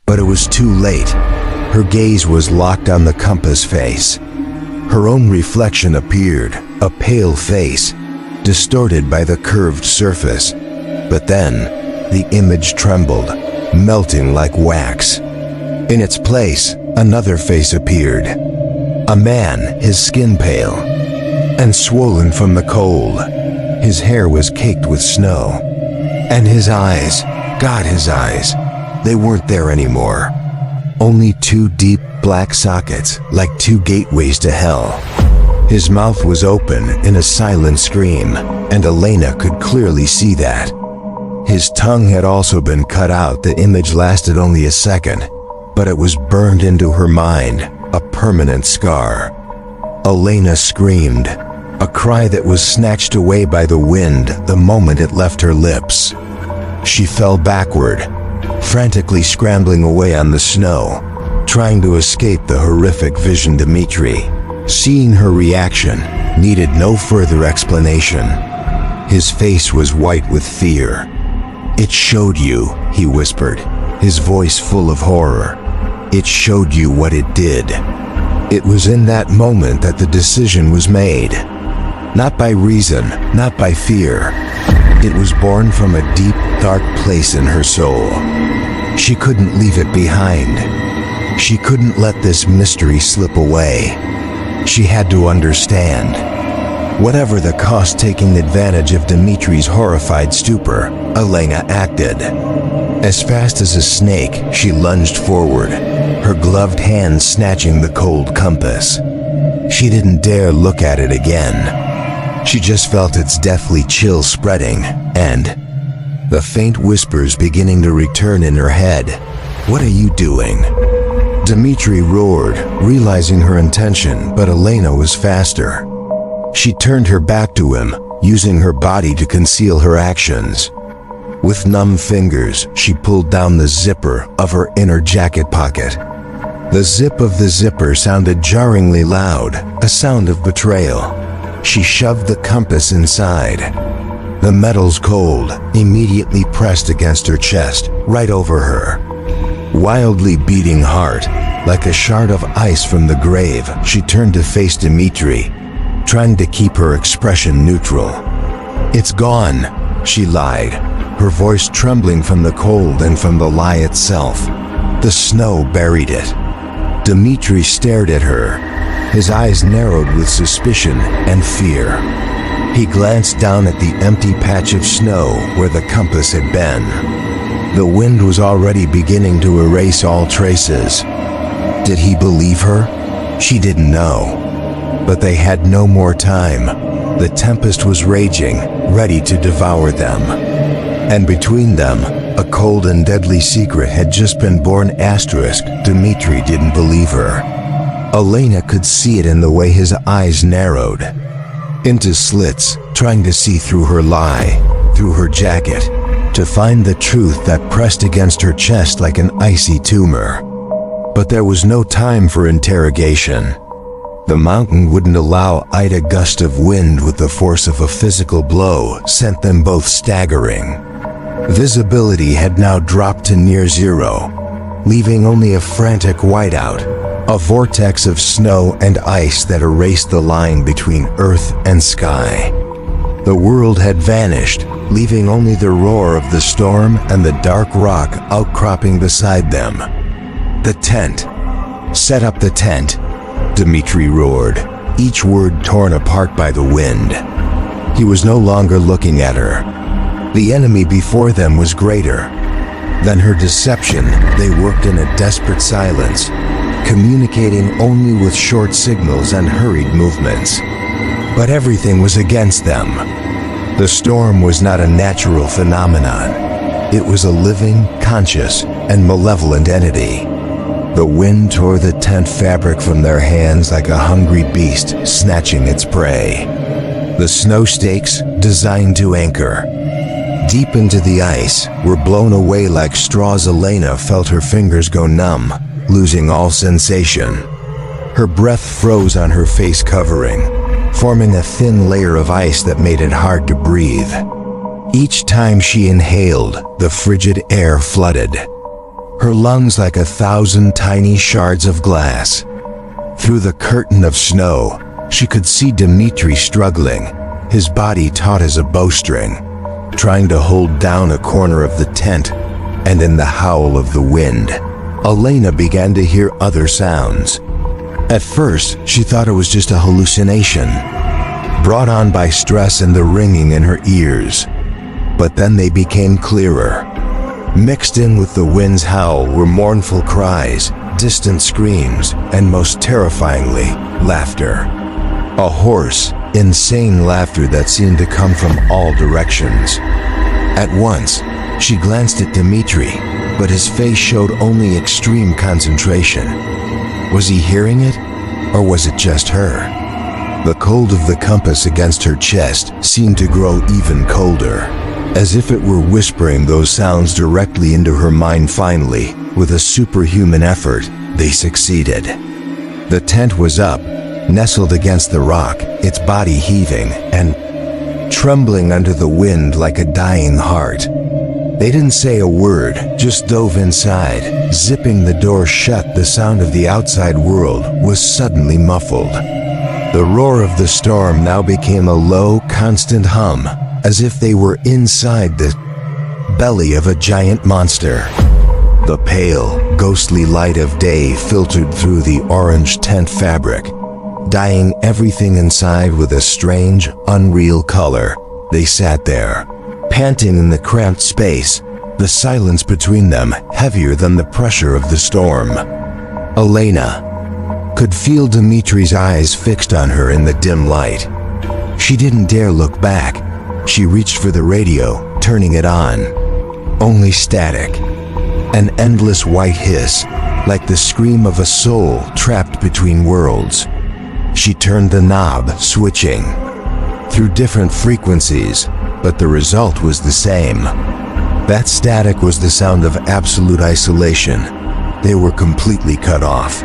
But it was too late. Her gaze was locked on the compass face. Her own reflection appeared, a pale face, distorted by the curved surface. But then, the image trembled, melting like wax. In its place, another face appeared. A man, his skin pale, and swollen from the cold. His hair was caked with snow. And his eyes, God, his eyes, they weren't there anymore. Only two deep black sockets, like two gateways to hell. His mouth was open in a silent scream, and Elena could clearly see that. His tongue had also been cut out. The image lasted only a second, but it was burned into her mind, a permanent scar. Elena screamed, a cry that was snatched away by the wind the moment it left her lips. She fell backward, frantically scrambling away on the snow, trying to escape the horrific vision. Dmitri, seeing her reaction, needed no further explanation. His face was white with fear. "It showed you," he whispered, his voice full of horror. "It showed you what it did." It was in that moment that the decision was made. Not by reason, not by fear. It was born from a deep, dark place in her soul. She couldn't leave it behind. She couldn't let this mystery slip away. She had to understand. Whatever the cost, taking advantage of Dmitri's horrified stupor, Elena acted. As fast as a snake, she lunged forward, her gloved hand snatching the cold compass. She didn't dare look at it again. She just felt its deathly chill spreading, and the faint whispers beginning to return in her head. "What are you doing?" Dmitri roared, realizing her intention, but Elena was faster. She turned her back to him, using her body to conceal her actions. With numb fingers, she pulled down the zipper of her inner jacket pocket. The zip of the zipper sounded jarringly loud, a sound of betrayal. She shoved the compass inside. The metal's cold, immediately pressed against her chest, right over her. Wildly beating heart, like a shard of ice from the grave, she turned to face Dmitri, trying to keep her expression neutral. "It's gone," she lied, her voice trembling from the cold and from the lie itself. The snow buried it. Dmitri stared at her, his eyes narrowed with suspicion and fear. He glanced down at the empty patch of snow where the compass had been. The wind was already beginning to erase all traces. Did he believe her? She didn't know. But they had no more time. The tempest was raging, ready to devour them. And between them, a cold and deadly secret had just been born. Dmitri didn't believe her. Elena could see it in the way his eyes narrowed into slits, trying to see through her lie, through her jacket, to find the truth that pressed against her chest like an icy tumor. But there was no time for interrogation. The mountain wouldn't allow it. A gust of wind with the force of a physical blow sent them both staggering. Visibility had now dropped to near zero, leaving only a frantic whiteout, a vortex of snow and ice that erased the line between earth and sky. The world had vanished, leaving only the roar of the storm and the dark rock outcropping beside them. "The tent. Set up the tent," Dmitri roared, each word torn apart by the wind. He was no longer looking at her. The enemy before them was greater than her deception. They worked in a desperate silence, communicating only with short signals and hurried movements. But everything was against them. The storm was not a natural phenomenon. It was a living, conscious, and malevolent entity. The wind tore the tent fabric from their hands like a hungry beast snatching its prey. The snow stakes, designed to anchor deep into the ice, were blown away like straws. Elena felt her fingers go numb, losing all sensation. Her breath froze on her face covering, forming a thin layer of ice that made it hard to breathe. Each time she inhaled, the frigid air flooded. her lungs like 1,000 tiny shards of glass. Through the curtain of snow, she could see Dmitri struggling, his body taut as a bowstring, trying to hold down a corner of the tent. And in the howl of the wind, Elena began to hear other sounds. At first, she thought it was just a hallucination, brought on by stress and the ringing in her ears. But then they became clearer. Mixed in with the wind's howl were mournful cries, distant screams, and most terrifyingly, laughter. A hoarse, insane laughter that seemed to come from all directions. At once, she glanced at Dmitri, but his face showed only extreme concentration. Was he hearing it, or was it just her? The cold of the compass against her chest seemed to grow even colder, as if it were whispering those sounds directly into her mind. Finally, with a superhuman effort, they succeeded. The tent was up, nestled against the rock, its body heaving and trembling under the wind like a dying heart. They didn't say a word, just dove inside. Zipping the door shut, the sound of the outside world was suddenly muffled. The roar of the storm now became a low, constant hum, as if they were inside the belly of a giant monster. The pale, ghostly light of day filtered through the orange tent fabric, dyeing everything inside with a strange, unreal color. They sat there, panting in the cramped space, the silence between them heavier than the pressure of the storm. Elena could feel Dmitri's eyes fixed on her in the dim light. She didn't dare look back. She reached for the radio, turning it on. Only static. An endless white hiss, like the scream of a soul trapped between worlds. She turned the knob, switching through different frequencies, but the result was the same. That static was the sound of absolute isolation. They were completely cut off.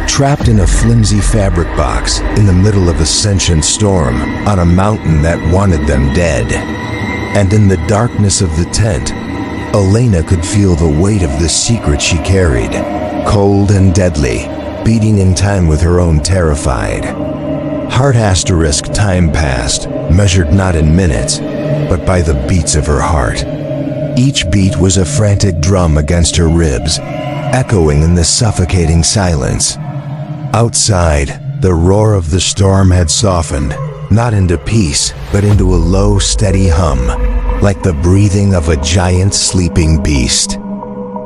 Trapped in a flimsy fabric box in the middle of a sentient storm on a mountain that wanted them dead. And in the darkness of the tent, Elena could feel the weight of the secret she carried, cold and deadly, beating in time with her own terrified heart. Time passed, measured not in minutes, but by the beats of her heart. Each beat was a frantic drum against her ribs, echoing in the suffocating silence. Outside, the roar of the storm had softened, not into peace, but into a low, steady hum, like the breathing of a giant sleeping beast.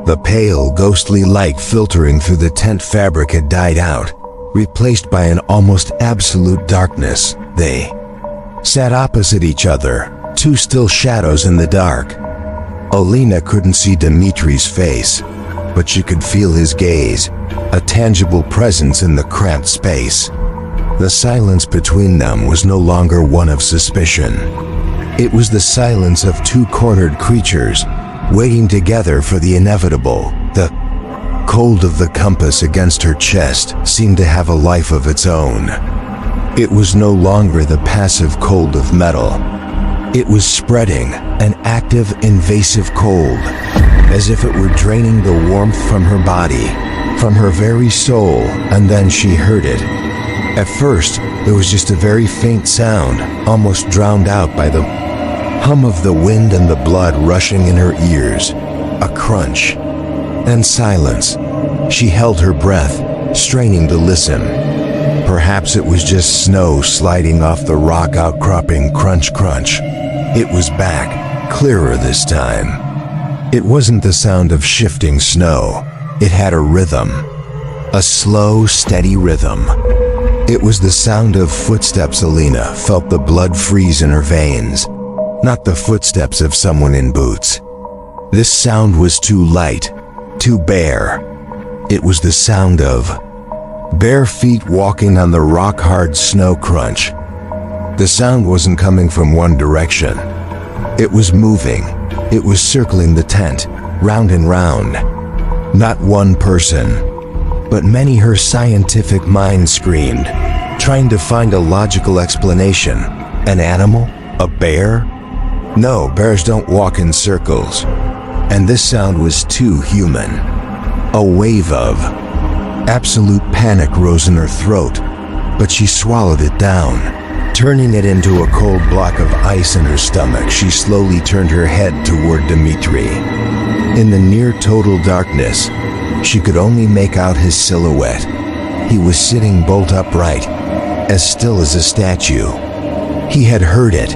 The pale, ghostly light filtering through the tent fabric had died out, replaced by an almost absolute darkness. They sat opposite each other, two still shadows in the dark. Elena couldn't see Dmitri's face, but she could feel his gaze, a tangible presence in the cramped space. The silence between them was no longer one of suspicion. It was the silence of two cornered creatures, waiting together for the inevitable. The cold of the compass against her chest seemed to have a life of its own. It was no longer the passive cold of metal. It was spreading, an active, invasive cold, as if it were draining the warmth from her body, from her very soul. And then she heard it. At first, there was just a very faint sound, almost drowned out by the hum of the wind and the blood rushing in her ears. A crunch. Then silence. She held her breath, straining to listen. Perhaps it was just snow sliding off the rock outcropping. Crunch, crunch. It was back, clearer this time. It wasn't the sound of shifting snow. It had a rhythm. A slow, steady rhythm. It was the sound of footsteps. Elena felt the blood freeze in her veins. Not the footsteps of someone in boots. This sound was too light, too bare. It was the sound of bare feet walking on the rock-hard snow. Crunch. The sound wasn't coming from one direction. It was moving. It was circling the tent, round and round. Not one person, but many. Her scientific mind screamed, trying to find a logical explanation. An animal? A bear? No, bears don't walk in circles. And this sound was too human. A wave of absolute panic rose in her throat, but she swallowed it down. Turning it into a cold block of ice in her stomach, she slowly turned her head toward Dmitri. In the near total darkness, she could only make out his silhouette. He was sitting bolt upright, as still as a statue. He had heard it.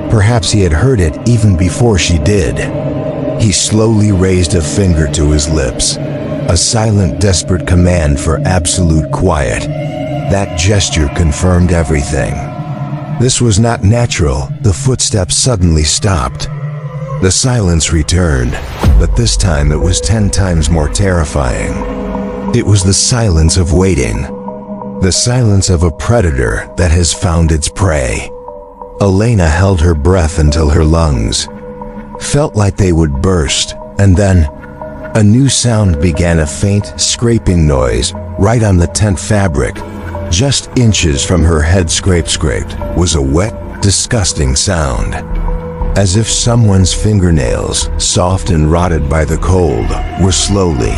Perhaps he had heard it even before she did. He slowly raised a finger to his lips, a silent, desperate command for absolute quiet. That gesture confirmed everything. This was not natural. The footsteps suddenly stopped. The silence returned, but this time it was 10 times more terrifying. It was the silence of waiting. The silence of a predator that has found its prey. Elena held her breath until her lungs felt like they would burst, and then a new sound began, a faint, scraping noise right on the tent fabric. Just inches from her head, scraped, was a wet, disgusting sound. As if someone's fingernails, soft and rotted by the cold, were slowly,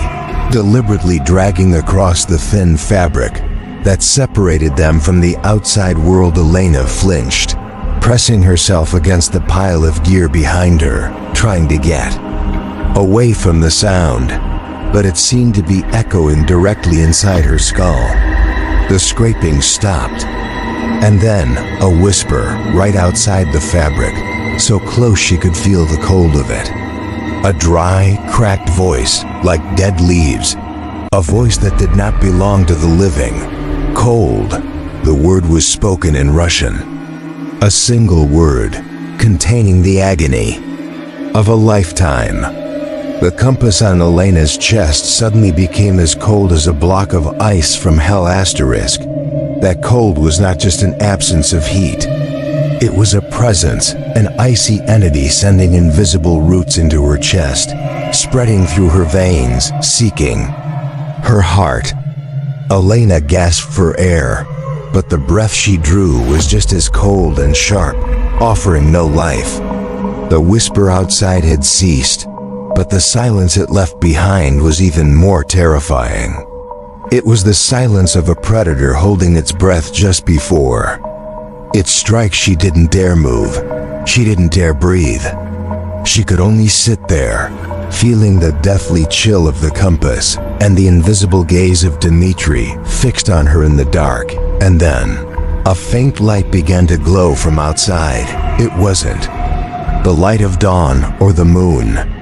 deliberately dragging across the thin fabric that separated them from the outside world. Elena flinched, pressing herself against the pile of gear behind her, trying to get away from the sound, but it seemed to be echoing directly inside her skull. The scraping stopped, and then a whisper right outside the fabric, so close she could feel the cold of it. A dry, cracked voice, like dead leaves, a voice that did not belong to the living. Cold. The word was spoken in Russian. A single word, containing the agony of a lifetime. The compass on Elena's chest suddenly became as cold as a block of ice from hell. That cold was not just an absence of heat. It was a presence, an icy entity sending invisible roots into her chest, spreading through her veins, seeking her heart. Elena gasped for air, but the breath she drew was just as cold and sharp, offering no life. The whisper outside had ceased, but the silence it left behind was even more terrifying. It was the silence of a predator holding its breath just before its strike. She didn't dare move. She didn't dare breathe. She could only sit there, feeling the deathly chill of the compass and the invisible gaze of Dmitri fixed on her in the dark. And then, a faint light began to glow from outside. It wasn't the light of dawn or the moon.